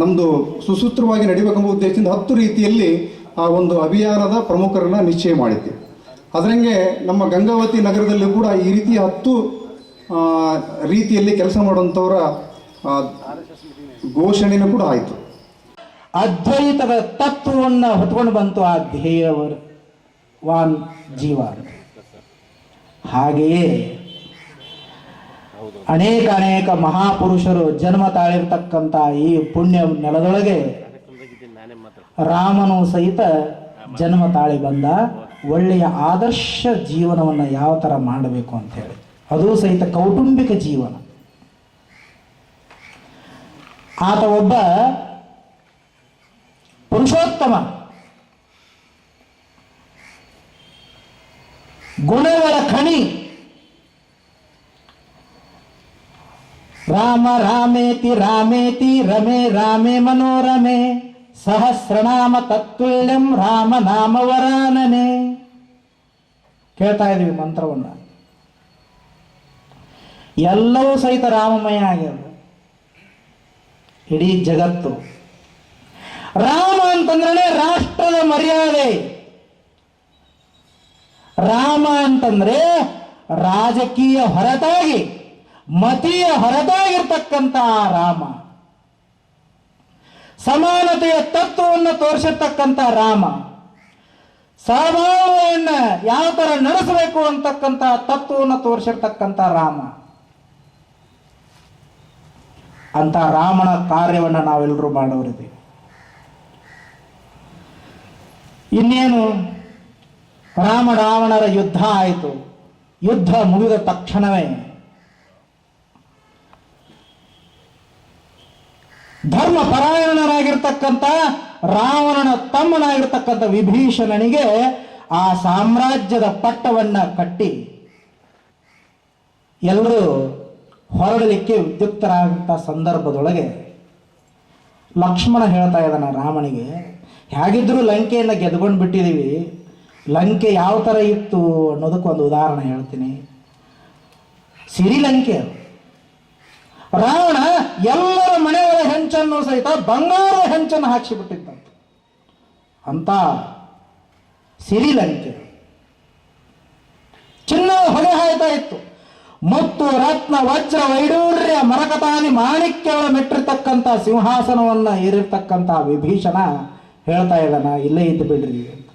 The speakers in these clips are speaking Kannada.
ನಮ್ಮದು ಸುಸೂತ್ರವಾಗಿ ನಡಿಬೇಕೆಂಬ ಉದ್ದೇಶದಿಂದ 10 ರೀತಿಯಲ್ಲಿ ಆ ಒಂದು ಅಭಿಯಾನದ ಪ್ರಮುಖರನ್ನು ನಿಶ್ಚಯ ಮಾಡಿದ್ದೆ. ಅದರಂಗೆ ನಮ್ಮ ಗಂಗಾವತಿ ನಗರದಲ್ಲಿ ಕೂಡ ಈ ರೀತಿಯ 10 ರೀತಿಯಲ್ಲಿ ಕೆಲಸ ಮಾಡುವಂಥವರ ಘೋಷಣೆನೂ ಕೂಡ ಆಯಿತು. ಅದ್ವೈತದ ತತ್ವವನ್ನು ಹೊತ್ಕೊಂಡು ಬಂತು ಆ ಧ್ಯೇಯವಾನ್ ಜೀವ. ಹಾಗೆಯೇ ಅನೇಕ ಮಹಾಪುರುಷರು ಜನ್ಮ ತಾಳಿರ್ತಕ್ಕಂಥ ಈ ಪುಣ್ಯ ನೆಲದೊಳಗೆ ರಾಮನು ಸಹಿತ ಜನ್ಮ ತಾಳಿ ಬಂದ. ಒಳ್ಳೆಯ ಆದರ್ಶ ಜೀವನವನ್ನು ಯಾವ ಥರ ಮಾಡಬೇಕು ಅಂತ ಹೇಳಿ, ಅದು ಸಹಿತ ಕೌಟುಂಬಿಕ ಜೀವನ. ಆತ ಒಬ್ಬ ಪುರುಷೋತ್ತಮ, ಗುಣಗಳ ಖಣಿ. ರಾಮ ರಾಮೇತಿ ರಾಮೇತಿ ರಮೇ ರಾಮೇ ಮನೋರಮೆ ಸಹಸ್ರನಾಮ ತತ್ವಲ್ಯಂ ರಾಮ ನಾಮ ವರಾನನೆ. ಕೇಳ್ತಾ ಇದೀವಿ ಮಂತ್ರವನ್ನ. ಎಲ್ಲವೂ ಸಹಿತ ರಾಮಮಯ ಆಗ್ಯದ, ಇಡೀ ಜಗತ್ತು. ರಾಮ ಅಂತಂದ್ರೆ ರಾಷ್ಟ್ರದ ಮರ್ಯಾದೆ. ರಾಮ ಅಂತಂದ್ರೆ ರಾಜಕೀಯ ಹೊರತಾಗಿ, ಮತೀಯ ಹೊರತಾಗಿರ್ತಕ್ಕಂಥ ರಾಮ, ಸಮಾನತೆಯ ತತ್ವವನ್ನು ತೋರಿಸಿರ್ತಕ್ಕಂಥ ರಾಮ, ಸಹಬಾಳ್ವೆಯನ್ನ ಯಾವ ತರ ನಡೆಸಬೇಕು ಅಂತಕ್ಕಂಥ ತತ್ವವನ್ನು ತೋರಿಸಿರ್ತಕ್ಕಂಥ ರಾಮ. ಅಂತ ರಾಮನ ಕಾರ್ಯವನ್ನು ನಾವೆಲ್ಲರೂ ಮಾಡೋರಿದ್ದೀವಿ. ಇನ್ನೇನು ರಾಮ ರಾವಣರ ಯುದ್ಧ ಆಯಿತು. ಯುದ್ಧ ಮುಗಿದ ತಕ್ಷಣವೇ ಧರ್ಮ ಪರಾಯಣರಾಗಿರ್ತಕ್ಕಂಥ ರಾವಣನ ತಮ್ಮನಾಗಿರ್ತಕ್ಕಂಥ ವಿಭೀಷಣನಿಗೆ ಆ ಸಾಮ್ರಾಜ್ಯದ ಪಟ್ಟವನ್ನ ಕಟ್ಟಿ ಎಲ್ಲರೂ ಹೊರಡಲಿಕ್ಕೆ ಉದ್ಯುಕ್ತರಾದಂಥ ಸಂದರ್ಭದೊಳಗೆ ಲಕ್ಷ್ಮಣ ಹೇಳ್ತಾ ಇದ್ದಾನೆ ರಾಮನಿಗೆ, ಹೇಗಿದ್ರೂ ಲಂಕೆಯನ್ನು ಗೆದ್ಕೊಂಡು ಬಿಟ್ಟಿದ್ದೀವಿ, ಲಂಕೆ ಯಾವ ಥರ ಇತ್ತು ಅನ್ನೋದಕ್ಕೊಂದು ಉದಾಹರಣೆ ಹೇಳ್ತೀನಿ. ಸಿರಿಲಂಕೆ. ರಾವಣ ಎಲ್ಲರ ಮನೆಗಳ ಹೆಂಚನ್ನು ಸಹಿತ ಬಂಗಾರ ಹೆಂಚನ್ನು ಹಾಕಿಸಿಬಿಟ್ಟಿದ್ದಂತೆ. ಅಂತ ಸಿರಿಲಂಕೆ ಚಿನ್ನ ಹೊಗೆ ಹಾಯ್ತಾ ಇತ್ತು. ಮತ್ತು ರತ್ನ ವಜ್ರ ವೈಡೂರ್ಯ ಮರಕತಾದಿ ಮಾಣಿಕ್ಯಗಳ ಮೆಟ್ಟಿರ್ತಕ್ಕಂಥ ಸಿಂಹಾಸನವನ್ನ ಏರಿರ್ತಕ್ಕಂಥ ವಿಭೀಷಣ ಹೇಳ್ತಾ ಇದ್ದಾನ, ಇಲ್ಲೇ ಇದ್ದು ಬಿಡ್ರಿ ಅಂತ.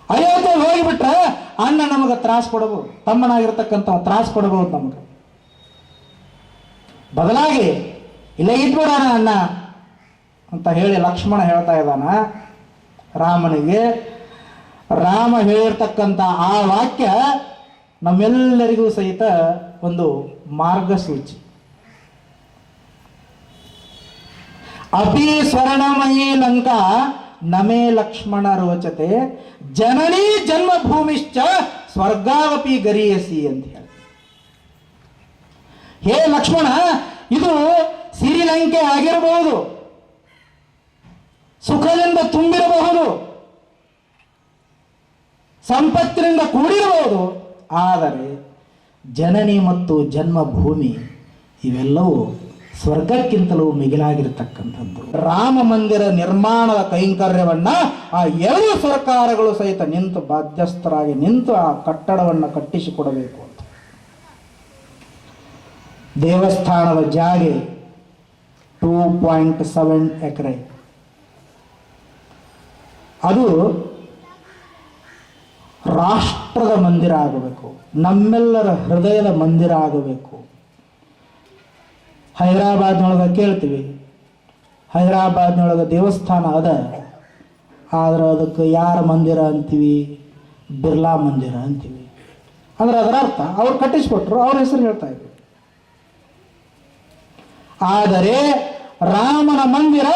ಅಯೋಧ್ಯೆ ಹೋಗಿಬಿಟ್ರೆ ಅಣ್ಣ ನಮಗೆ ತ್ರಾಸ ಕೊಡಬಹುದು, ತಮ್ಮನಾಗಿರ್ತಕ್ಕಂಥ ತ್ರಾಸ ಕೊಡಬಹುದು ನಮಗೆ. ಬದಲಾಗಿ ಇಲ್ಲೇ ಇದ್ಬಿಡೋಣ ಅಣ್ಣ ಅಂತ ಹೇಳಿ ಲಕ್ಷ್ಮಣ ಹೇಳ್ತಾ ಇದ್ದಾನ ರಾಮನಿಗೆ. ರಾಮ ಹೇಳಿರ್ತಕ್ಕಂಥ ಆ ವಾಕ್ಯ ನಮ್ಮೆಲ್ಲರಿಗೂ ಸಹಿತ ಒಂದು ಮಾರ್ಗಸೂಚಿ. ಅಪಿ ಸ್ವರ್ಣಮಯೀ ಲಂಕಾ ನಮೇ ಲಕ್ಷ್ಮಣ ರೋಚತೆ ಜನನೀ ಜನ್ಮಭೂಮಿಶ್ಚ ಸ್ವರ್ಗಾವಪಿ ಗರೀಯಸಿ ಅಂತ ಹೇಳಿ. ಹೇ ಲಕ್ಷ್ಮಣ, ಇದು ಸಿರಿಲಂಕೆ ಆಗಿರಬಹುದು, ಸುಖದಿಂದ ತುಂಬಿರಬಹುದು, ಸಂಪತ್ತಿನಿಂದ ಕೂಡಿರಬಹುದು, ಆದರೆ ಜನನಿ ಮತ್ತು ಜನ್ಮಭೂಮಿ ಇವೆಲ್ಲವೂ ಸ್ವರ್ಗಕ್ಕಿಂತಲೂ ಮಿಗಿಲಾಗಿರತಕ್ಕಂಥದ್ದು. ರಾಮ ಮಂದಿರ ನಿರ್ಮಾಣದ ಕೈಂಕರ್ಯವನ್ನ ಆ ಎರಡು ಸರ್ಕಾರಗಳು ಸಹಿತ ನಿಂತು ಬಾಧ್ಯಸ್ಥರಾಗಿ ನಿಂತು ಆ ಕಟ್ಟಡವನ್ನು ಕಟ್ಟಿಸಿಕೊಡಬೇಕು ಅಂತ. ದೇವಸ್ಥಾನದ ಜಾಗೆ 2.7 ಎಕರೆ. ಅದು ರಾಷ್ಟ್ರದ ಮಂದಿರ ಆಗಬೇಕು, ನಮ್ಮೆಲ್ಲರ ಹೃದಯದ ಮಂದಿರ ಆಗಬೇಕು. ಹೈದರಾಬಾದ್ನೊಳಗೆ ಕೇಳ್ತೀವಿ, ಹೈದರಾಬಾದ್ನೊಳಗೆ ದೇವಸ್ಥಾನ ಅದ, ಆದ್ರೆ ಅದಕ್ಕೆ ಯಾರ ಮಂದಿರ ಅಂತೀವಿ? ಬಿರ್ಲಾ ಮಂದಿರ ಅಂತೀವಿ. ಅಂದ್ರೆ ಅದರ ಅರ್ಥ ಅವ್ರು ಕಟ್ಟಿಸ್ಕೊಟ್ರು, ಅವ್ರ ಹೆಸರು ಹೇಳ್ತಾ ಇದ್ವಿ. ಆದರೆ ರಾಮನ ಮಂದಿರ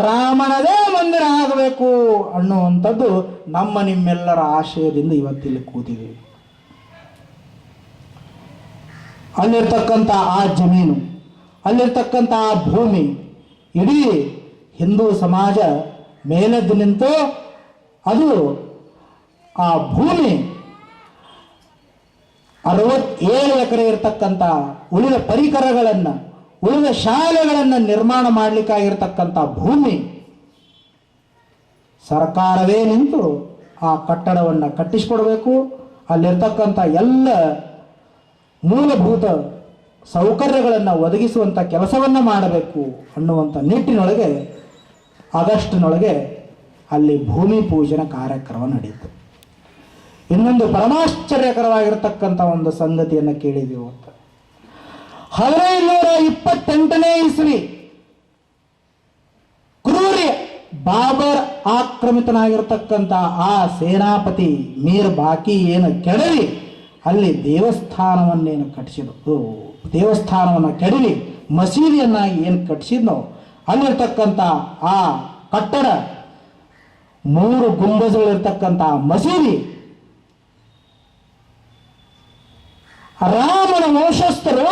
ರಾಮನದೇ ಮಂದಿರ ಆಗಬೇಕು ಅನ್ನುವಂಥದ್ದು ನಮ್ಮ ನಿಮ್ಮೆಲ್ಲರ ಆಶಯದಿಂದ ಇವತ್ತಿಲ್ಲಿ ಕೂತಿದ್ದೀವಿ. ಅಲ್ಲಿರ್ತಕ್ಕಂಥ ಆ ಜಮೀನು, ಅಲ್ಲಿರ್ತಕ್ಕಂಥ ಆ ಭೂಮಿ, ಇಡೀ ಹಿಂದೂ ಸಮಾಜ ಮೇಲೆದ್ದು ನಿಂತು ಅದು ಆ ಭೂಮಿ 67 ಎಕರೆ ಇರತಕ್ಕಂಥ ಉಳಿದ ಪರಿಕರಗಳನ್ನು, ಉಳಿದ ಶಾಲೆಗಳನ್ನು ನಿರ್ಮಾಣ ಮಾಡಲಿಕ್ಕಾಗಿರ್ತಕ್ಕಂಥ ಭೂಮಿ ಸರ್ಕಾರವೇ ನಿಂತು ಆ ಕಟ್ಟಡವನ್ನು ಕಟ್ಟಿಸಿಕೊಡ್ಬೇಕು. ಅಲ್ಲಿರ್ತಕ್ಕಂಥ ಎಲ್ಲ ಮೂಲಭೂತ ಸೌಕರ್ಯಗಳನ್ನು ಒದಗಿಸುವಂಥ ಕೆಲಸವನ್ನು ಮಾಡಬೇಕು ಅನ್ನುವಂಥ ನಿಟ್ಟಿನೊಳಗೆ ಆಗಸ್ಟ್ನೊಳಗೆ ಅಲ್ಲಿ ಭೂಮಿ ಪೂಜನ ಕಾರ್ಯಕ್ರಮ ನಡೆಯಿತು. ಇನ್ನೊಂದು ಪರಮಾಶ್ಚರ್ಯಕರವಾಗಿರ್ತಕ್ಕಂಥ ಒಂದು ಸಂಗತಿಯನ್ನು ಕೇಳಿದೆವು ಅಂತ. 1528ನೇ ಇಸ್ವಿ ಕ್ರೂರಿ ಬಾಬರ್ ಆಕ್ರಮಿತನಾಗಿರ್ತಕ್ಕಂಥ ಆ ಸೇನಾಪತಿ ಮೀರ್ ಬಾಕಿ ಏನು ಕೆಡವಿ ಅಲ್ಲಿ ದೇವಸ್ಥಾನವನ್ನೇನು ಕಟ್ಟಿಸಿದ್ರು, ದೇವಸ್ಥಾನವನ್ನು ಕೆಡವಿ ಮಸೀದಿಯನ್ನಾಗಿ ಏನು ಕಟ್ಟಿಸಿದ್ನೋ ಅಲ್ಲಿರ್ತಕ್ಕಂಥ ಆ ಕಟ್ಟಡ 3 ಗುಂಬಜುಗಳಿರ್ತಕ್ಕಂಥ ಮಸೀದಿ ರಾಮನ ವಂಶಸ್ಥರು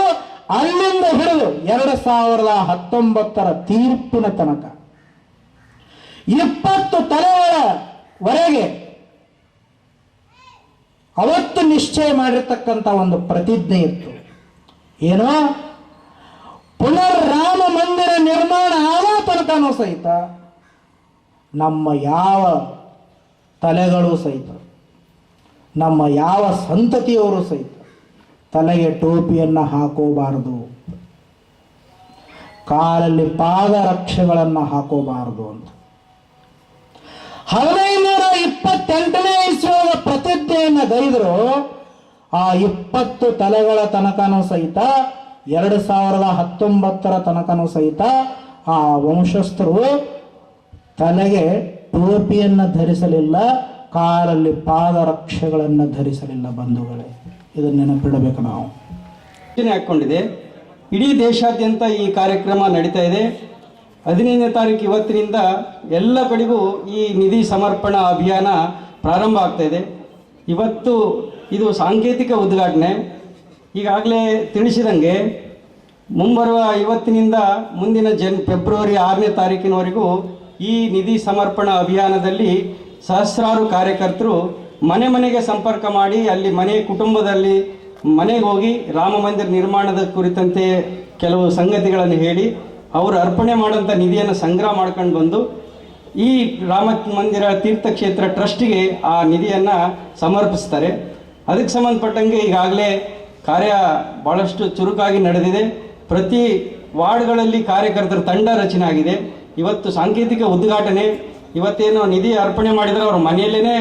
ಅಲ್ಲಿಂದ ಹಿಡಿದು 2019ರ ತೀರ್ಪಿನ ತನಕ 20 ತಲೆಗಳವರೆಗೆ ಅವತ್ತು ನಿಶ್ಚಯ ಮಾಡಿರ್ತಕ್ಕಂಥ ಒಂದು ಪ್ರತಿಜ್ಞೆ ಇತ್ತು. ಏನೋ ಪುನರ್ ರಾಮ ಮಂದಿರ ನಿರ್ಮಾಣ ಆಗೋ ತನಕನೂ ಸಹಿತ ನಮ್ಮ ಯಾವ ತಲೆಗಳು ಸಹಿತ, ನಮ್ಮ ಯಾವ ಸಂತತಿಯವರು ಸಹಿತ ತಲೆಗೆ ಟೋಪಿಯನ್ನು ಹಾಕೋಬಾರದು, ಕಾಲಲ್ಲಿ ಪಾದರಕ್ಷೆಗಳನ್ನು ಹಾಕೋಬಾರದು ಅಂತ 1528ನೇ ಇಸ್ವಿಯ ಪ್ರತಿಜ್ಞೆಯನ್ನು ಗೈದರು. ಆ 20 ತಲೆಗಳ ತನಕನೂ ಸಹಿತ 2019ರ ತನಕನೂ ಸಹಿತ ಆ ವಂಶಸ್ಥರು ತಲೆಗೆ ಟೋಪಿಯನ್ನು ಧರಿಸಲಿಲ್ಲ, ಕಾಲಲ್ಲಿ ಪಾದರಕ್ಷೆಗಳನ್ನು ಧರಿಸಲಿಲ್ಲ. ಬಂಧುಗಳೇ, ಇದನ್ನು ನೆನಪಿಡಬೇಕು ನಾವು. ಯೋಜನೆ ಹಾಕ್ಕೊಂಡಿದೆ. ಇಡೀ ದೇಶಾದ್ಯಂತ ಈ ಕಾರ್ಯಕ್ರಮ ನಡೀತಾ ಇದೆ. 15ನೇ ತಾರೀಕು ಇವತ್ತಿನಿಂದ ಎಲ್ಲ ಕಡೆಗೂ ಈ ನಿಧಿ ಸಮರ್ಪಣಾ ಅಭಿಯಾನ ಪ್ರಾರಂಭ ಆಗ್ತಾ ಇದೆ. ಇವತ್ತು ಇದು ಸಾಂಕೇತಿಕ ಉದ್ಘಾಟನೆ. ಈಗಾಗಲೇ ತಿಳಿಸಿದಂಗೆ ಮುಂಬರುವ ಇವತ್ತಿನಿಂದ ಮುಂದಿನ ಫೆಬ್ರವರಿ 6ನೇ ತಾರೀಕಿನವರೆಗೂ ಈ ನಿಧಿ ಸಮರ್ಪಣಾ ಅಭಿಯಾನದಲ್ಲಿ ಸಹಸ್ರಾರು ಕಾರ್ಯಕರ್ತರು ಮನೆ ಮನೆಗೆ ಸಂಪರ್ಕ ಮಾಡಿ ಅಲ್ಲಿ ಕುಟುಂಬದಲ್ಲಿ ಮನೆಗೆ ಹೋಗಿ ರಾಮ ಮಂದಿರ ನಿರ್ಮಾಣದ ಕುರಿತಂತೆ ಕೆಲವು ಸಂಗತಿಗಳನ್ನು ಹೇಳಿ ಅವರು ಅರ್ಪಣೆ ಮಾಡೋಂಥ ನಿಧಿಯನ್ನು ಸಂಗ್ರಹ ಮಾಡ್ಕೊಂಡು ಬಂದು ಈ ರಾಮ ಮಂದಿರ ತೀರ್ಥಕ್ಷೇತ್ರ ಟ್ರಸ್ಟಿಗೆ ಆ ನಿಧಿಯನ್ನು ಸಮರ್ಪಿಸ್ತಾರೆ. ಅದಕ್ಕೆ ಸಂಬಂಧಪಟ್ಟಂಗೆ ಈಗಾಗಲೇ ಕಾರ್ಯ ಭಾಳಷ್ಟು ಚುರುಕಾಗಿ ನಡೆದಿದೆ. ಪ್ರತಿ ವಾರ್ಡ್ಗಳಲ್ಲಿ ಕಾರ್ಯಕರ್ತರ ತಂಡ ರಚನೆ ಆಗಿದೆ. ಇವತ್ತು ಸಾಂಕೇತಿಕ ಉದ್ಘಾಟನೆ. ಇವತ್ತೇನು ನಿಧಿ ಅರ್ಪಣೆ ಮಾಡಿದರೆ ಅವ್ರ ಮನೆಯಲ್ಲೇ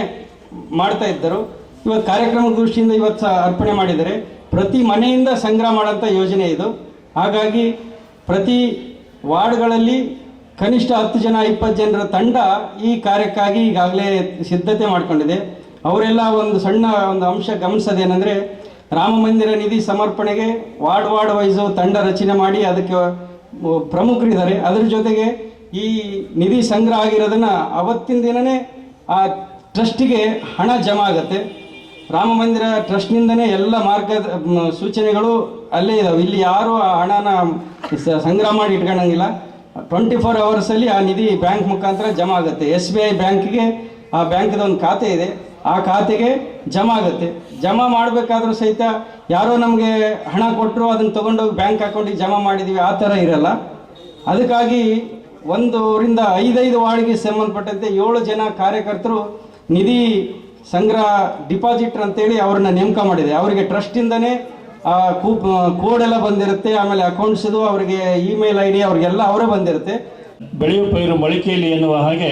ಮಾಡ್ತಾ ಇದ್ದರು. ಇವತ್ತು ಕಾರ್ಯಕ್ರಮದ ದೃಷ್ಟಿಯಿಂದ ಇವತ್ತು ಅರ್ಪಣೆ ಮಾಡಿದ್ದಾರೆ. ಪ್ರತಿ ಮನೆಯಿಂದ ಸಂಗ್ರಹ ಮಾಡೋಂಥ ಯೋಜನೆ ಇದು. ಹಾಗಾಗಿ ಪ್ರತಿ ವಾರ್ಡ್ಗಳಲ್ಲಿ ಕನಿಷ್ಠ 10 ಜನ 20 ಜನರ ತಂಡ ಈ ಕಾರ್ಯಕ್ಕಾಗಿ ಈಗಾಗಲೇ ಸಿದ್ಧತೆ ಮಾಡಿಕೊಂಡಿದೆ. ಅವರೆಲ್ಲ ಒಂದು ಸಣ್ಣ ಒಂದು ಅಂಶ ಗಮನಿಸೋದೇನೆಂದರೆ, ರಾಮ ಮಂದಿರ ನಿಧಿ ಸಮರ್ಪಣೆಗೆ ವಾರ್ಡ್ ವೈಸು ತಂಡ ರಚನೆ ಮಾಡಿ ಅದಕ್ಕೆ ಪ್ರಮುಖರಿದ್ದಾರೆ. ಅದರ ಜೊತೆಗೆ ಈ ನಿಧಿ ಸಂಗ್ರಹ ಆಗಿರೋದನ್ನು ಅವತ್ತಿನ ದಿನವೇ ಆ ಟ್ರಸ್ಟಿಗೆ ಹಣ ಜಮಾ ಆಗುತ್ತೆ. ರಾಮ ಮಂದಿರ ಟ್ರಸ್ಟ್ನಿಂದನೇ ಎಲ್ಲ ಸೂಚನೆಗಳು ಅಲ್ಲೇ ಇದಾವೆ. ಇಲ್ಲಿ ಯಾರು ಆ ಹಣನ ಸಂಗ್ರಹ ಮಾಡಿ ಇಟ್ಕೊಳ್ಳಂಗಿಲ್ಲ. 24 ಅವರ್ಸಲ್ಲಿ ಆ ನಿಧಿ ಬ್ಯಾಂಕ್ ಮುಖಾಂತರ ಜಮಾ ಆಗುತ್ತೆ. SBI ಬ್ಯಾಂಕಿಗೆ ಆ ಬ್ಯಾಂಕ್ದ ಒಂದು ಖಾತೆ ಇದೆ, ಆ ಖಾತೆಗೆ ಜಮಾ ಆಗುತ್ತೆ. ಜಮಾ ಮಾಡಬೇಕಾದ್ರೂ ಸಹಿತ ಯಾರೋ ನಮಗೆ ಹಣ ಕೊಟ್ಟರು ಅದನ್ನು ತೊಗೊಂಡೋಗಿ ಬ್ಯಾಂಕ್ ಅಕೌಂಟಿಗೆ ಜಮಾ ಮಾಡಿದ್ದೀವಿ ಆ ಥರ ಇರಲ್ಲ. ಅದಕ್ಕಾಗಿ 1 ರಿಂದ 5 ವಾರ್ಡ್ಗೆ ಸಂಬಂಧಪಟ್ಟಂತೆ 7 ಜನ ಕಾರ್ಯಕರ್ತರು ನಿಧಿ ಸಂಗ್ರಹ ಡಿಪಾಸಿಟರ್ ಅಂತೇಳಿ ಅವ್ರನ್ನ ನೇಮಕ ಮಾಡಿದೆ. ಅವರಿಗೆ ಟ್ರಸ್ಟಿಂದನೇ ಕೋಡ್ ಎಲ್ಲ ಬಂದಿರುತ್ತೆ. ಆಮೇಲೆ ಅಕೌಂಟ್ಸ್ದು ಅವರಿಗೆ ಇಮೇಲ್ ID ಅವ್ರಿಗೆಲ್ಲ ಅವರೇ ಬಂದಿರುತ್ತೆ. ಬೆಳೆಯುವ ಪೈರು ಮೊಳಕೆಯಲ್ಲಿ ಎನ್ನುವ ಹಾಗೆ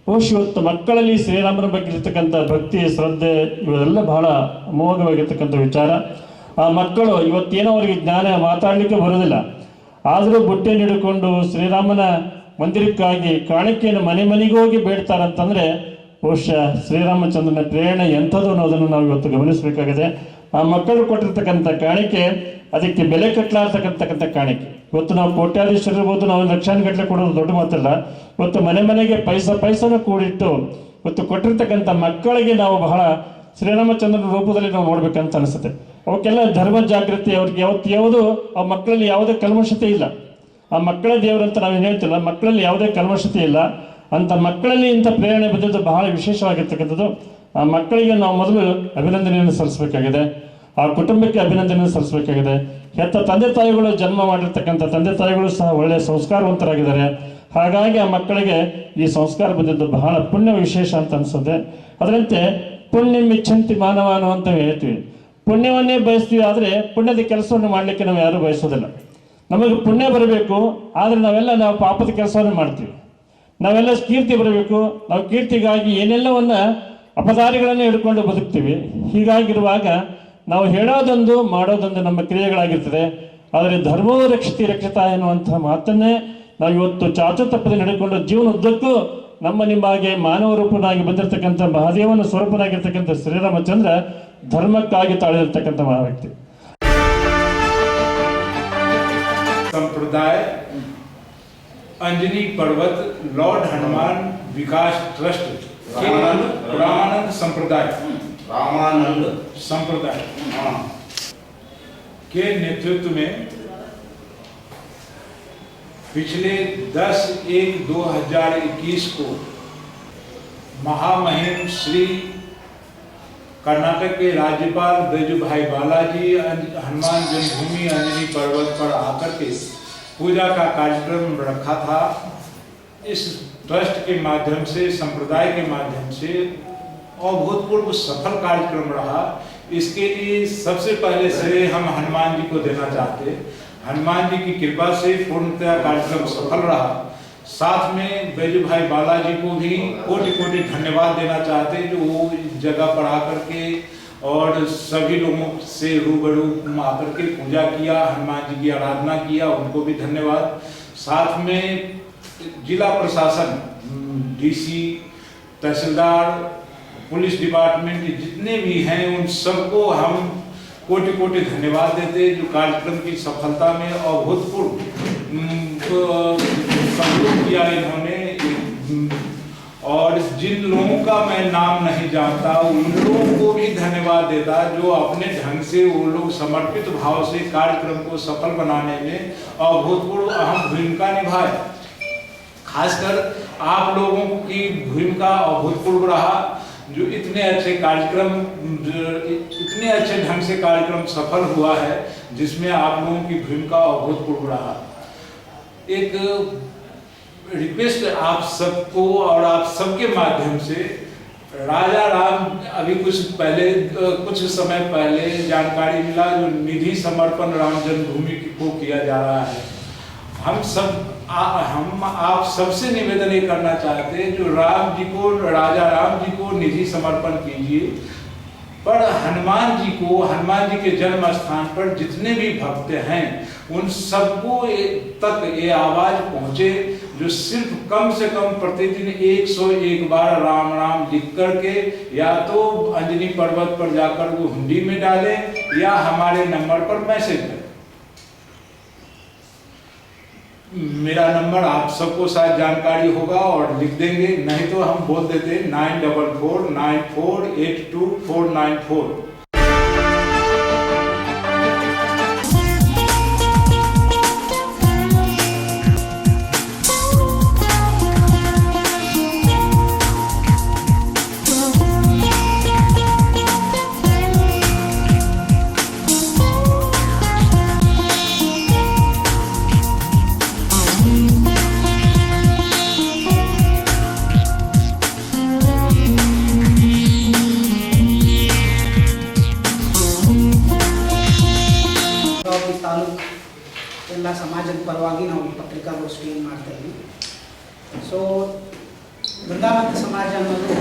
ಇವತ್ತು ಮಕ್ಕಳಲ್ಲಿ ಶ್ರೀರಾಮನ ಬಗ್ಗೆ ಇರ್ತಕ್ಕಂಥ ಭಕ್ತಿ, ಶ್ರದ್ಧೆ ಇವೆಲ್ಲ ಬಹಳ ಅಮೋಘವಾಗಿರ್ತಕ್ಕಂಥ ವಿಚಾರ. ಆ ಮಕ್ಕಳು ಇವತ್ತೇನೋ ಅವರಿಗೆ ಜ್ಞಾನ ಮಾತಾಡಲಿಕ್ಕೆ ಬರೋದಿಲ್ಲ, ಆದರೂ ಬುಟ್ಟೆ ಹಿಡ್ಕೊಂಡು ಶ್ರೀರಾಮನ ಮಂದಿರಕ್ಕಾಗಿ ಕಾಣಿಕೆಯನ್ನು ಮನೆಗೆ ಹೋಗಿ ಬೇಡ್ತಾರಂತಂದರೆ ಬಹುಶಃ ಶ್ರೀರಾಮಚಂದ್ರನ ಪ್ರೇರಣೆ ಎಂಥದ್ದು ಅನ್ನೋದನ್ನು ನಾವು ಇವತ್ತು ಗಮನಿಸಬೇಕಾಗಿದೆ. ಆ ಮಕ್ಕಳು ಕೊಟ್ಟಿರ್ತಕ್ಕಂಥ ಕಾಣಿಕೆ ಅದಕ್ಕೆ ಬೆಲೆ ಕಟ್ಟಲಾರ್ತಕ್ಕಂಥ ಕಾಣಿಕೆ. ಇವತ್ತು ನಾವು ಕೋಟ್ಯಾಧೀಶರು ಇರ್ಬೋದು, ನಾವು ಲಕ್ಷಾನುಗಟ್ಟಲೆ ಕೊಡೋದು ದೊಡ್ಡ ಮಾತಲ್ಲ. ಇವತ್ತು ಮನೆಗೆ ಪೈಸನ ಕೂಡಿಟ್ಟು ಇವತ್ತು ಕೊಟ್ಟಿರ್ತಕ್ಕಂಥ ಮಕ್ಕಳಿಗೆ ನಾವು ಬಹಳ ಶ್ರೀರಾಮಚಂದ್ರನ ರೂಪದಲ್ಲಿ ನಾವು ನೋಡ್ಬೇಕಂತ ಅನಿಸುತ್ತೆ. ಅವಕ್ಕೆಲ್ಲ ಧರ್ಮ ಜಾಗೃತಿ, ಅವ್ರಿಗೆ ಯಾವುದು ಆ ಮಕ್ಕಳಲ್ಲಿ ಯಾವುದೇ ಕಲ್ಮಶತೆ ಇಲ್ಲ. ಆ ಮಕ್ಕಳ ದೇವರಂತ ನಾವೇನು ಹೇಳ್ತಿಲ್ಲ, ಮಕ್ಕಳಲ್ಲಿ ಯಾವುದೇ ಕಲ್ಮಶತೆ ಇಲ್ಲ. ಅಂಥ ಮಕ್ಕಳಲ್ಲಿ ಇಂಥ ಪ್ರೇರಣೆ ಬಂದಿದ್ದು ಬಹಳ ವಿಶೇಷವಾಗಿರ್ತಕ್ಕಂಥದ್ದು. ಆ ಮಕ್ಕಳಿಗೆ ನಾವು ಮೊದಲು ಅಭಿನಂದನೆಯನ್ನು ಸಲ್ಲಿಸಬೇಕಾಗಿದೆ, ಆ ಕುಟುಂಬಕ್ಕೆ ಅಭಿನಂದನೆಯನ್ನು ಸಲ್ಲಿಸಬೇಕಾಗಿದೆ. ಹೆತ್ತ ತಂದೆ ತಾಯಿಗಳು ಜನ್ಮ ಮಾಡಿರ್ತಕ್ಕಂಥ ತಂದೆ ತಾಯಿಗಳು ಸಹ ಒಳ್ಳೆಯ ಸಂಸ್ಕಾರವಂತರಾಗಿದ್ದಾರೆ. ಹಾಗಾಗಿ ಆ ಮಕ್ಕಳಿಗೆ ಈ ಸಂಸ್ಕಾರ ಬಂದಿದ್ದು ಬಹಳ ಪುಣ್ಯ ವಿಶೇಷ ಅಂತ ಅನಿಸುತ್ತೆ. ಅದರಂತೆ ಪುಣ್ಯ ಮಿಚ್ಚಂತಿ ಮಾನವಾನು ಅಂತ ಹೇಳ್ತೀವಿ. ಪುಣ್ಯವನ್ನೇ ಬಯಸ್ತೀವಿ, ಆದರೆ ಪುಣ್ಯದ ಕೆಲಸವನ್ನು ಮಾಡಲಿಕ್ಕೆ ನಾವು ಯಾರೂ ಬಯಸೋದಿಲ್ಲ. ನಮಗೆ ಪುಣ್ಯ ಬರಬೇಕು, ಆದರೆ ನಾವು ಪಾಪದ ಕೆಲಸವನ್ನು ಮಾಡ್ತೀವಿ. ನಾವೆಲ್ಲ ಕೀರ್ತಿ ಬರಬೇಕು, ನಾವು ಕೀರ್ತಿಗಾಗಿ ಏನೆಲ್ಲವನ್ನ ಅಪದಾರಿಗಳನ್ನು ಹಿಡ್ಕೊಂಡು ಬದುಕ್ತೀವಿ. ಹೀಗಾಗಿರುವಾಗ ನಾವು ಹೇಳೋದೊಂದು ಮಾಡೋದೊಂದು ನಮ್ಮ ಕ್ರಿಯೆಗಳಾಗಿರ್ತದೆ. ಆದರೆ ಧರ್ಮೋ ರಕ್ಷಿತಿ ರಕ್ಷಿತ ಎನ್ನುವಂಥ ಮಾತನ್ನೇ ನಾವು ಇವತ್ತು ಚಾಚು ತಪ್ಪದೆ ನಡೆದುಕೊಂಡು ಜೀವನ ಉದ್ದಕ್ಕೂ ನಿಮ್ಮಾಗೆ ಮಾನವ ರೂಪನಾಗಿ ಬಂದಿರತಕ್ಕಂಥ ಮಹಾದೇವನ ಸ್ವರೂಪನಾಗಿರ್ತಕ್ಕಂಥ ಶ್ರೀರಾಮಚಂದ್ರ ಧರ್ಮಕ್ಕಾಗಿ ತಾಳಿರ್ತಕ್ಕಂಥ ವ್ಯಕ್ತಿ. संप्रदाय अंजनी पर्वत लॉर्ड हनुमान विकास ट्रस्ट के रामानंद संप्रदाय के नेतृत्व में पिछले 10/1/2021 को महामहिम श्री कर्नाटक के राज्यपाल बैजूभाई बालाजी हनुमान जन्मभूमि अंजनी पर्वत पर आकर के पूजा का कार्यक्रम रखा था। इस ट्रस्ट के माध्यम से, संप्रदाय के माध्यम से अभूतपूर्व सफल कार्यक्रम रहा। इसके लिए सबसे पहले श्रेय हम हनुमान जी को देना चाहते। हनुमान जी की कृपा से पूर्णतया कार्यक्रम सफल रहा। साथ में बैजूभाई बालाजी को भी कोटि कोटि धन्यवाद देना चाहते, जो वो इस जगह पर आकर के और सभी लोगों से रूबरू आकर के पूजा किया, हनुमान जी की आराधना किया, उनको भी धन्यवाद। साथ में जिला प्रशासन, डीसी, तहसीलदार, पुलिस डिपार्टमेंट जितने भी हैं उन सबको हम कोटि कोटि धन्यवाद देते, जो कार्यक्रम की सफलता में अभूतपूर्व सहयोग किया इन्होंने। और जिन लोगों का मैं नाम नहीं जानता उन लोगों को भी धन्यवाद देता, जो अपने ढंग से वो लोग समर्पित भाव से कार्यक्रम को सफल बनाने में अभूतपूर्व अहम भूमिका निभाए। खासकर आप लोगों की भूमिका अभूतपूर्व रहा, जो इतने अच्छे ढंग से कार्यक्रम सफल हुआ है, जिसमें आप लोगों की भूमिका अभूतपूर्व रहा। एक रिक्वेस्ट आप सबको और आप सबके माध्यम से, राजा राम अभी कुछ समय पहले जानकारी मिला, जो निधि समर्पण राम जन्मभूमि को किया जा रहा है। हम आप सबसे निवेदन ये करना चाहते हैं, जो राजा राम जी को निधि समर्पण कीजिए, पर हनुमान जी के जन्म स्थान पर जितने भी भक्त हैं उन सबको तक ये आवाज पहुंचे, जो सिर्फ कम से कम प्रतिदिन 101 बार राम राम लिख करके या तो अंजनी पर्वत पर जाकर वो हुंडी में डालें या हमारे नंबर पर मैसेज करें। मेरा नंबर आप सबको शायद जानकारी होगा और लिख देंगे, नहीं तो हम बोल देते 9449482494। ಎಲ್ಲ ಸಮಾಜದ ಪರವಾಗಿ ನಾವು ಪತ್ರಿಕಾಗೋಷ್ಠಿಯನ್ನು ಮಾಡ್ತಾ ಇದ್ವಿ. ಸೊ ಬೃಂದಾವನ ಸಮಾಜ ಅನ್ನೋದು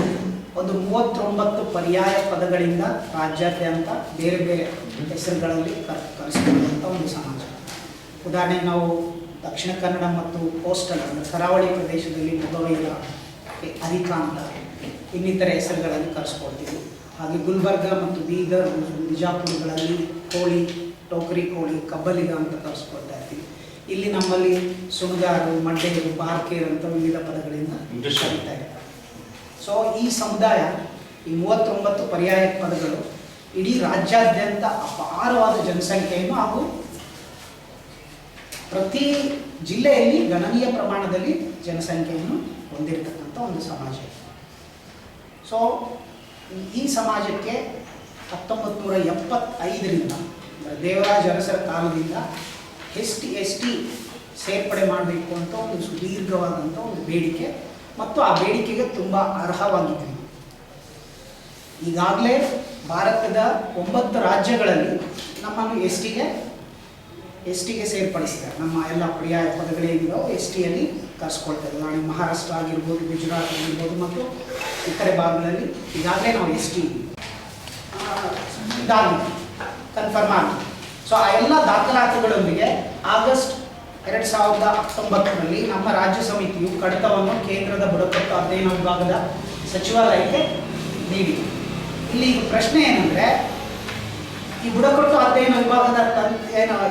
ಒಂದು 39 ಪರ್ಯಾಯ ಪದಗಳಿಂದ ರಾಜ್ಯಾದ್ಯಂತ ಬೇರೆ ಬೇರೆ ಹೆಸರುಗಳಲ್ಲಿ ಕರೆಸಿಕೊಳ್ಳುವಂಥ ಒಂದು ಸಮಾಜ. ಉದಾಹರಣೆಗೆ ನಾವು ದಕ್ಷಿಣ ಕನ್ನಡ ಮತ್ತು ಕೋಸ್ಟಲ್ ಅಂದರೆ ಕರಾವಳಿ ಪ್ರದೇಶದಲ್ಲಿ ಮೊದಲೈದ ಅರಿಕ ಅಂತ ಇನ್ನಿತರ ಹೆಸರುಗಳಲ್ಲಿ ಕರೆಸ್ಕೊಳ್ತೀವಿ. ಹಾಗೆ ಗುಲ್ಬರ್ಗ ಮತ್ತು ಬೀದರ್, ಬಿಜಾಪುರಗಳಲ್ಲಿ ಕೋಳಿ, ಟೋಕರಿ ಕೋಳಿ, ಕಬ್ಬಲಿಗ ಅಂತ ಕರೆಸ್ಕೊಳ್ತಾ ಇರ್ತೀವಿ. ಇಲ್ಲಿ ನಮ್ಮಲ್ಲಿ ಸುಣಗಾರು, ಮಡ್ಡೆರು, ಬಾರ್ಕೇರು ಅಂತ ವಿವಿಧ ಪದಗಳಿಂದ ಕರೀತಾ ಇದ್ದಾರೆ. ಸೊ ಈ ಸಮುದಾಯ, ಈ 39 ಪರ್ಯಾಯ ಪದಗಳು ಇಡೀ ರಾಜ್ಯಾದ್ಯಂತ ಅಪಾರವಾದ ಜನಸಂಖ್ಯೆಯನ್ನು ಹಾಗೂ ಪ್ರತಿ ಜಿಲ್ಲೆಯಲ್ಲಿ ಗಣನೀಯ ಪ್ರಮಾಣದಲ್ಲಿ ಜನಸಂಖ್ಯೆಯನ್ನು ಹೊಂದಿರತಕ್ಕಂಥ ಒಂದು ಸಮಾಜ. ಸೊ ಈ ಸಮಾಜಕ್ಕೆ 1975ರಿಂದ ದೇವರಾಜ ಅರಸರ ಕಾಲದಿಂದ ಎಸ್ ಟಿ ಸೇರ್ಪಡೆ ಮಾಡಬೇಕು ಅಂತ ಒಂದು ಸುದೀರ್ಘವಾದಂಥ ಒಂದು ಬೇಡಿಕೆ, ಮತ್ತು ಆ ಬೇಡಿಕೆಗೆ ತುಂಬ ಅರ್ಹವಾಗಿದ್ದೀವಿ. ಈಗಾಗಲೇ ಭಾರತದ 9 ರಾಜ್ಯಗಳಲ್ಲಿ ನಮ್ಮನ್ನು ಎಸ್ ಟಿಗೆ ಸೇರ್ಪಡಿಸಿದ್ದಾರೆ. ನಮ್ಮ ಎಲ್ಲ ಪರ್ಯಾಯ ಪದಗಳೇನಿದಾವೆ ಎಸ್ ಟಿಯಲ್ಲಿ ಕರೆಸ್ಕೊಳ್ತಾರೆ. ನಾನು ಮಹಾರಾಷ್ಟ್ರ ಆಗಿರ್ಬೋದು, ಗುಜರಾತ್ ಆಗಿರ್ಬೋದು ಮತ್ತು ಇತರೆ ಭಾಗಗಳಲ್ಲಿ ಈಗಾಗಲೇ ನಾವು ಎಸ್ ಟಿ ಇದಾಗಿದೆ, ಕನ್ಫರ್ಮ್ ಆಗಿದೆ. ಸೊ ಆ ಎಲ್ಲ ದಾಖಲಾತಿಗಳೊಂದಿಗೆ ಆಗಸ್ಟ್ 2019ರಲ್ಲಿ ನಮ್ಮ ರಾಜ್ಯ ಸಮಿತಿಯು ಕಡತವನ್ನು ಕೇಂದ್ರದ ಬುಡಕಟ್ಟು ಅಧ್ಯಯನ ವಿಭಾಗದ ಸಚಿವಾಲಯಕ್ಕೆ ನೀಡಿದೆ. ಇಲ್ಲಿ ಪ್ರಶ್ನೆ ಏನಂದರೆ, ಈ ಬುಡಕಟ್ಟು ಅಧ್ಯಯನ ವಿಭಾಗದ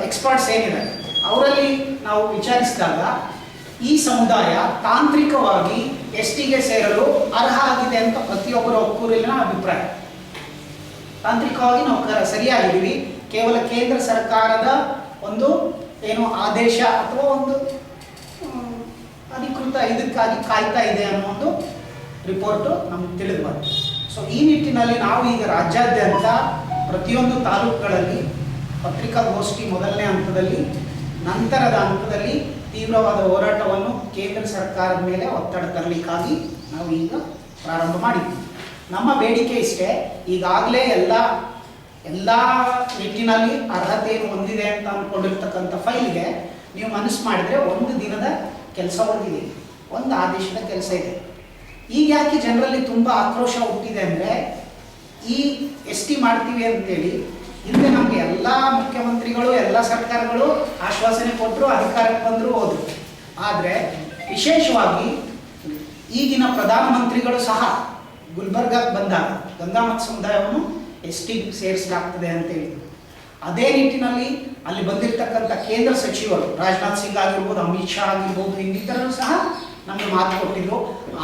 ಎಕ್ಸ್ಪರ್ಟ್ಸ್ ಏನಿದೆ ಅವರಲ್ಲಿ ನಾವು ವಿಚಾರಿಸಿದಾಗ ಈ ಸಮುದಾಯ ತಾಂತ್ರಿಕವಾಗಿ ಎಸ್ ಟಿಗೆ ಸೇರಲು ಅರ್ಹ ಆಗಿದೆ ಅಂತ ಪ್ರತಿಯೊಬ್ಬರ ಒಕ್ಕೂರಿನ ಅಭಿಪ್ರಾಯ. ತಾಂತ್ರಿಕವಾಗಿ ನಾವು ಸರಿಯಾಗಿದ್ದೀವಿ, ಕೇವಲ ಕೇಂದ್ರ ಸರ್ಕಾರದ ಒಂದು ಆದೇಶ ಅಥವಾ ಒಂದು ಅಧಿಕೃತ ಇದಕ್ಕಾಗಿ ಕಾಯ್ತಾ ಇದೆ ಅನ್ನೋ ಒಂದು ರಿಪೋರ್ಟು ನಮ್ಗೆ ತಿಳಿದು ಬಂತು. ಸೊ ಈ ನಿಟ್ಟಿನಲ್ಲಿ ನಾವು ಈಗ ರಾಜ್ಯಾದ್ಯಂತ ಪ್ರತಿಯೊಂದು ತಾಲೂಕುಗಳಲ್ಲಿ ಪತ್ರಿಕಾಗೋಷ್ಠಿ ಮೊದಲನೇ ಹಂತದಲ್ಲಿ, ನಂತರದ ಹಂತದಲ್ಲಿ ತೀವ್ರವಾದ ಹೋರಾಟವನ್ನು ಕೇಂದ್ರ ಸರ್ಕಾರದ ಮೇಲೆ ಒತ್ತಡ ತರಲಿಕ್ಕಾಗಿ ನಾವು ಈಗ ಪ್ರಾರಂಭ ಮಾಡಿದ್ವಿ. ನಮ್ಮ ಬೇಡಿಕೆ ಇಷ್ಟೇ, ಈಗಾಗಲೇ ಎಲ್ಲ ನಿಟ್ಟಿನಲ್ಲಿ ಅರ್ಹತೆಯನ್ನು ಹೊಂದಿದೆ ಅಂತ ಅಂದ್ಕೊಂಡಿರ್ತಕ್ಕಂಥ ಫೈಲ್ಗೆ ನೀವು ಮನಸ್ಸು ಮಾಡಿದರೆ 1 ದಿನದ ಕೆಲಸ ಹೊಂದಿದೆ, 1 ಆದೇಶದ ಕೆಲಸ ಇದೆ. ಈಗ ಯಾಕೆ ಜನರಲ್ಲಿ ತುಂಬ ಆಕ್ರೋಶ ಹುಟ್ಟಿದೆ ಅಂದರೆ, ಈ ಎಸ್ ಟಿ ಮಾಡ್ತೀವಿ ಅಂತೇಳಿ ಹಿಂದೆ ನಮಗೆ ಎಲ್ಲ ಮುಖ್ಯಮಂತ್ರಿಗಳು ಎಲ್ಲ ಸರ್ಕಾರಗಳು ಆಶ್ವಾಸನೆ ಕೊಟ್ಟರು, ಅಧಿಕಾರಕ್ಕೆ ಬಂದರು, ಹೋದರು. ಆದರೆ ವಿಶೇಷವಾಗಿ ಈಗಿನ ಪ್ರಧಾನಮಂತ್ರಿಗಳು ಸಹ ಗುಲ್ಬರ್ಗಾಕ್ಕೆ ಬಂದಾಗ ಗಂಗಾಮತ ಸಮುದಾಯವನ್ನು ಎಸ್ ಟಿ ಸೇರಿಸಲಾಗ್ತದೆ ಅಂತೇಳಿ, ಅದೇ ನಿಟ್ಟಿನಲ್ಲಿ ಅಲ್ಲಿ ಬಂದಿರತಕ್ಕಂಥ ಕೇಂದ್ರ ಸಚಿವರು ರಾಜನಾಥ್ ಸಿಂಗ್ ಆಗಿರ್ಬೋದು, ಅಮಿತ್ ಶಾ ಆಗಿರ್ಬೋದು, ಇನ್ನಿತರರು ಸಹ ನಮಗೆ ಮಾತು ಕೊಟ್ಟಿದ್ರು.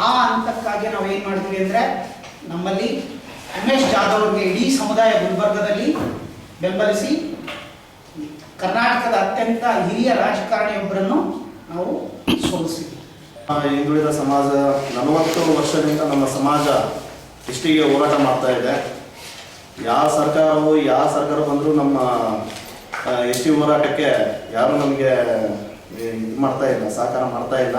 ಆ ಹಂತಕ್ಕಾಗಿ ನಾವು ಏನು ಮಾಡಿದ್ವಿ ಅಂದರೆ, ನಮ್ಮಲ್ಲಿ ಉಮೇಶ್ ಜಾಧವ್ ಅವರಿಗೆ ಇಡೀ ಸಮುದಾಯ ಗುಲ್ಬರ್ಗದಲ್ಲಿ ಬೆಂಬಲಿಸಿ ಕರ್ನಾಟಕದ ಅತ್ಯಂತ ಹಿರಿಯ ರಾಜಕಾರಣಿಯೊಬ್ಬರನ್ನು ನಾವು ಸೋಲಿಸಿದ್ವಿ. ಹಿಂದುಳಿದ ಸಮಾಜ 40 ವರ್ಷದಿಂದ ನಮ್ಮ ಸಮಾಜ ಇಷ್ಟಿಗೆ ಹೋರಾಟ ಮಾಡ್ತಾ ಇದೆ. ಯಾವ ಸರ್ಕಾರ ಬಂದರೂ ನಮ್ಮ ಎಸ್ ಟಿ ಹೋರಾಟಕ್ಕೆ ಯಾರೂ ನಮಗೆ ಇದು ಮಾಡ್ತಾ ಇಲ್ಲ, ಸಹಕಾರ ಮಾಡ್ತಾ ಇಲ್ಲ.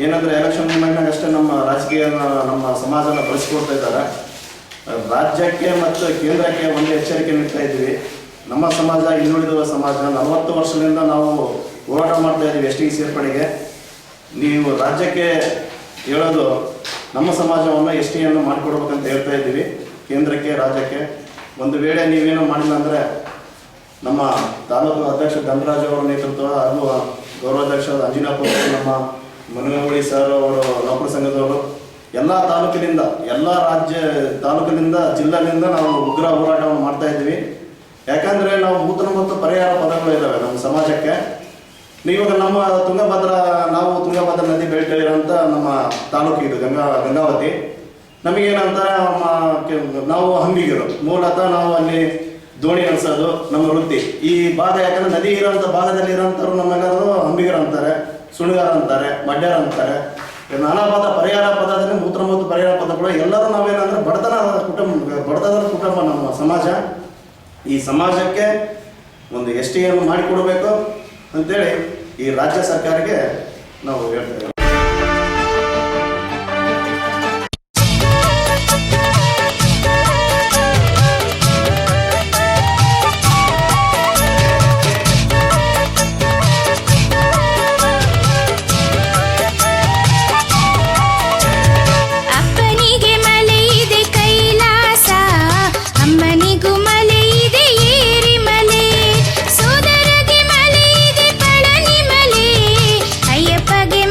ಏನಂದರೆ ಎಲೆಕ್ಷನ್ ಮೂಮೆಂಟ್ನಾಗ ಅಷ್ಟೇ ನಮ್ಮ ರಾಜಕೀಯ ನಮ್ಮ ಸಮಾಜನ ಬಳಸಿಕೊಡ್ತಾ ಇದ್ದಾರೆ. ರಾಜ್ಯಕ್ಕೆ ಮತ್ತು ಕೇಂದ್ರಕ್ಕೆ ಒಂದು ಎಚ್ಚರಿಕೆ ನೀಡ್ತಾ ಇದ್ದೀವಿ. ನಮ್ಮ ಸಮಾಜ ಹಿಂದುಳಿದ ಸಮಾಜ 40 ವರ್ಷದಿಂದ ನಾವು ಹೋರಾಟ ಮಾಡ್ತಾ ಇದ್ದೀವಿ ಎಸ್ ಟಿ ಸೇರ್ಪಡೆಗೆ. ನೀವು ರಾಜ್ಯಕ್ಕೆ ಹೇಳೋದು ನಮ್ಮ ಸಮಾಜವನ್ನು ಎಸ್ ಟಿಯನ್ನು ಮಾಡಿಕೊಡ್ಬೇಕಂತ ಹೇಳ್ತಾ ಇದ್ದೀವಿ ಕೇಂದ್ರಕ್ಕೆ, ರಾಜ್ಯಕ್ಕೆ. ಒಂದು ವೇಳೆ ನೀವೇನೋ ಮಾಡಿಲ್ಲ ಅಂದರೆ ನಮ್ಮ ತಾಲೂಕು ಅಧ್ಯಕ್ಷ ಧನರಾಜ್ ಅವರ ನೇತೃತ್ವ ಹಾಗೂ ಗೌರವಾಧ್ಯಕ್ಷ ಅಂಜಿನಪ್ಪ, ನಮ್ಮ ಮನಗಂಗುಳಿ ಸರ್ ಅವರು, ನೌಕರ ಸಂಘದವರು, ಎಲ್ಲ ತಾಲೂಕಿನಿಂದ, ಎಲ್ಲ ತಾಲೂಕಿನಿಂದ, ಜಿಲ್ಲೆಯಿಂದ ನಾವು ಉಗ್ರ ಹೋರಾಟವನ್ನು ಮಾಡ್ತಾ ಇದ್ದೀವಿ. ಯಾಕಂದರೆ ನಾವು 39 ಪರಿಹಾರ ಪದಗಳು ಇದ್ದಾವೆ ನಮ್ಮ ಸಮಾಜಕ್ಕೆ. ಇವಾಗ ನಮ್ಮ ತುಂಗಭದ್ರಾ ನದಿ ಬೆಳ್ತಾ ಇರೋಂಥ ನಮ್ಮ ತಾಲೂಕು ಇದು ಗಂಗಾವತಿ. ನಮಗೇನಂತ ನಾವು ಹಂಬಿಗರು, ಮೂಲತಃ ನಾವು ಅಲ್ಲಿ ದೋಣಿ ನಡೆಸೋದು ನಮ್ಮ ವೃತ್ತಿ. ಈ ಭಾಗ ಯಾಕಂದರೆ ನದಿ ಇರೋಂಥ ಭಾಗದಲ್ಲಿ ಇರೋಂಥವ್ರು ನಮ್ಮೆಲ್ಲರೂ ಹಂಬಿಗರು ಅಂತಾರೆ, ಸುಣಿಗಾರ ಅಂತಾರೆ, ಮಡ್ಯಾರ ಅಂತಾರೆ. ನಾನಾ ಪರಿಹಾರ ಪದದಲ್ಲಿ 39 ಪರಿಹಾರ ಪದಗಳು. ಎಲ್ಲರೂ ನಾವೇನಂದ್ರೆ ಬಡತನದ ಕುಟುಂಬ ನಮ್ಮ ಸಮಾಜ. ಈ ಸಮಾಜಕ್ಕೆ ಒಂದು ಎಸ್ ಟಿಯನ್ನು ಮಾಡಿಕೊಡಬೇಕು ಅಂತೇಳಿ ಈ ರಾಜ್ಯ ಸರ್ಕಾರಕ್ಕೆ ನಾವು ಹೇಳ್ತೇವೆ.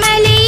ಮಲೆ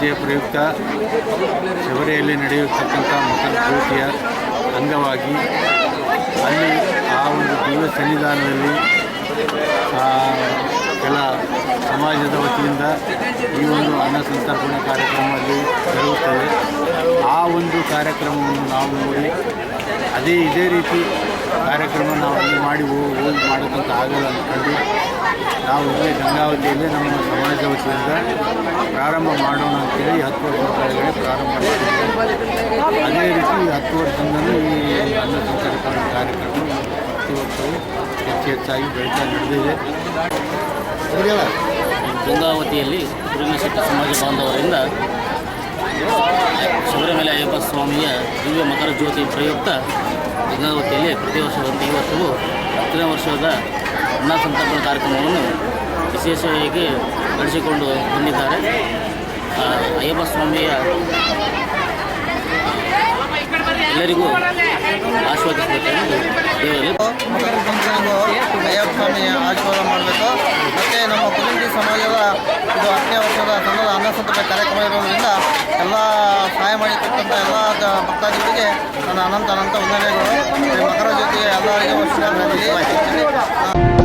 ಜ್ಯೋತಿಯ ಪ್ರಯುಕ್ತ ಶಬರಿಯಲ್ಲಿ ನಡೆಯತಕ್ಕಂಥ ಮಕರ ಜ್ಯೋತಿಯ ಅಂಗವಾಗಿ ಅಲ್ಲಿ ಆ ಒಂದು ದಿವ್ಯ ಸನ್ನಿಧಾನದಲ್ಲಿ ಕೆಲ ಸಮಾಜದ ವತಿಯಿಂದ ಈ ಒಂದು ಅನ್ನ ಸಂತರ್ಪಣೆ ಕಾರ್ಯಕ್ರಮ ಅಲ್ಲಿ ಜರುಗುತ್ತದೆ. ಆ ಒಂದು ಕಾರ್ಯಕ್ರಮವನ್ನು ನಾವು ನೋಡಿ ಇದೇ ರೀತಿ ಕಾರ್ಯಕ್ರಮ ನಾವು ಅಲ್ಲಿ ಮಾಡಿ ಹೋಗಿ ಮಾಡೋಕ್ಕಂತ ಆಗಲ್ಲ ಅಂದ್ಕೊಂಡು ನಾವು ಇಲ್ಲೇ ಗಂಗಾವತಿಯಲ್ಲೇ ನಮ್ಮ ಸಮಾಜದ ವತಿಯಿಂದ ಪ್ರಾರಂಭ ಮಾಡೋಣ ಅಂತೇಳಿ 10 ವರ್ಷದ ಕೆಳಗಡೆ ಪ್ರಾರಂಭ ಮಾಡಿದ್ದೀವಿ. ಅದೇ ರೀತಿ 10 ವರ್ಷದಿಂದಲೂ ಈ ಅನ್ನ ಸಂತರ್ಪಣೆ ಕಾರ್ಯಕ್ರಮ ಪ್ರತಿ ವರ್ಷವೂ ಹೆಚ್ಚಾಗಿ ಬೆಳೀತಾ ನಡೆದಿದೆ. ಗಂಗಾವತಿಯಲ್ಲಿ ಕುರುಮೇಶೆಟ್ಟಿ ಸಮಾಜ ಬಾಂಧವರಿಂದ ಶಬರಿಮಲೆ ಅಯ್ಯಪ್ಪ ಸ್ವಾಮಿಯ ದಿವ್ಯ ಮಕರ ಜ್ಯೋತಿ ಪ್ರಯುಕ್ತ ಗಂಗಾವತಿಯಲ್ಲಿ ಪ್ರತಿ ವರ್ಷದಂತೆ ಈ ವರ್ಷವೂ 10ನೇ ವರ್ಷದ ಅನ್ನ ಸಂತರ್ಪಣೆ ಕಾರ್ಯಕ್ರಮವನ್ನು ವಿಶೇಷವಾಗಿ ನಡೆಸಿಕೊಂಡು ಬಂದಿದ್ದಾರೆ. ಅಯ್ಯಪ್ಪ ಸ್ವಾಮಿಯ ಎಲ್ಲರಿಗೂ ಆಶೀರ್ವದಿಸಬೇಕೆಂದು ದೇವರಲ್ಲಿ ಮಕರ ಸಂಕ್ರಾಂತಿ ಅಯ್ಯಪ್ಪ ಸ್ವಾಮಿಯ ಆಶೀರ್ವಾದ ಮಾಡಬೇಕು. ಮತ್ತು ನಮ್ಮ ಕುರುಮೇಶೆಟ್ಟಿ ಸಮಾಜದ ಇದು 10ನೇ ವರ್ಷದ ಸಣ್ಣದ ಅನ್ನ ಸಂತರ್ಪಣೆ ಕಾರ್ಯಕ್ರಮ ಇರೋದರಿಂದ ಎಲ್ಲ ಸಹಾಯ ಮಾಡಿರ್ತಕ್ಕಂಥ ಎಲ್ಲ ಭಕ್ತಾದಿಗಳಿಗೆ ನನ್ನ ಅನಂತ ವಂದನೆಗಳು. ಮಕರ ಜ್ಯೋತಿ ಎಲ್ಲರಿಗೆ ವರ್ಷ